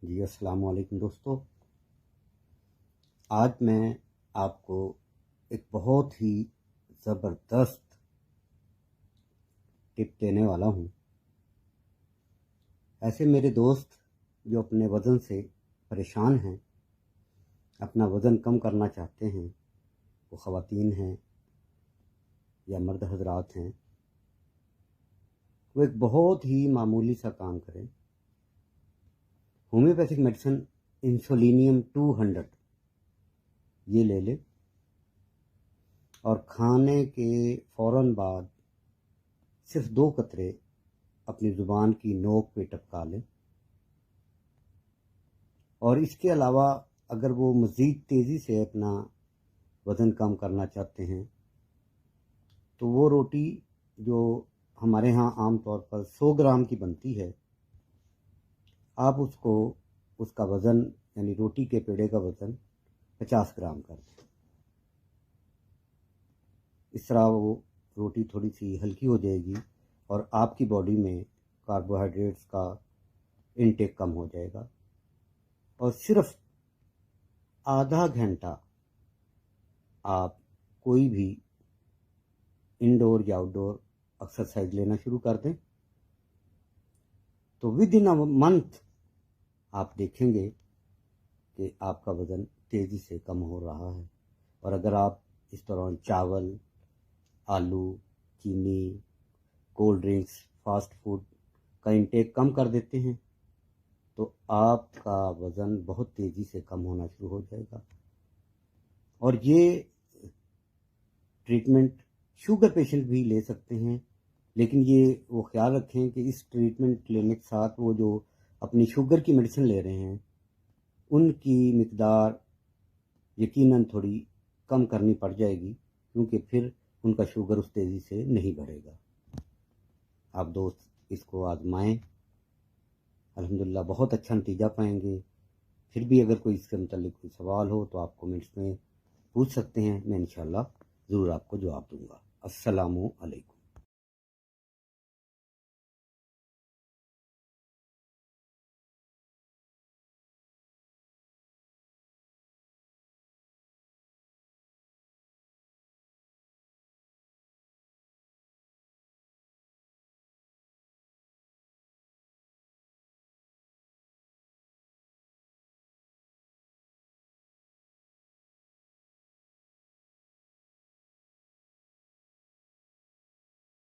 جی السلام علیکم دوستو، آج میں آپ کو ایک بہت ہی زبردست ٹپ دینے والا ہوں۔ ایسے میرے دوست جو اپنے وزن سے پریشان ہیں، اپنا وزن کم کرنا چاہتے ہیں، وہ خواتین ہیں یا مرد حضرات ہیں، وہ ایک بہت ہی معمولی سا کام کریں۔ ہومیوپیتھک میڈیسن انسولینیم 200 یہ لے لیں اور کھانے کے فوراً بعد صرف 2 قطرے اپنی زبان کی نوک پہ ٹپکا لیں، اور اس کے علاوہ اگر وہ مزید تیزی سے اپنا وزن کم کرنا چاہتے ہیں تو وہ روٹی جو ہمارے ہاں عام طور پر 100 گرام کی بنتی ہے، آپ اس کا وزن یعنی روٹی کے پیڑے کا وزن 50 گرام کر دیں۔ اس طرح وہ روٹی تھوڑی سی ہلکی ہو جائے گی اور آپ کی باڈی میں کاربوہائیڈریٹس کا انٹیک کم ہو جائے گا، اور صرف آدھا گھنٹہ آپ کوئی بھی انڈور یا آؤٹ ڈور ایکسرسائز لینا شروع کر دیں تو ود ان اے منتھ آپ دیکھیں گے کہ آپ کا وزن تیزی سے کم ہو رہا ہے۔ اور اگر آپ اس دوران چاول، آلو، چینی، کولڈ ڈرنکس، فاسٹ فوڈ کا انٹیک کم کر دیتے ہیں تو آپ کا وزن بہت تیزی سے کم ہونا شروع ہو جائے گا۔ اور یہ ٹریٹمنٹ شوگر پیشنٹ بھی لے سکتے ہیں، لیکن وہ خیال رکھیں کہ اس ٹریٹمنٹ لینے کے ساتھ وہ جو اپنی شوگر کی میڈیسن لے رہے ہیں ان کی مقدار یقیناً تھوڑی کم کرنی پڑ جائے گی، کیونکہ پھر ان کا شوگر اس تیزی سے نہیں بڑھے گا۔ آپ دوست اس کو آزمائیں، الحمدللہ بہت اچھا نتیجہ پائیں گے۔ پھر بھی اگر کوئی اس کے متعلق کوئی سوال ہو تو آپ کومنٹس میں پوچھ سکتے ہیں، میں انشاءاللہ ضرور آپ کو جواب دوں گا۔ السلام علیکم۔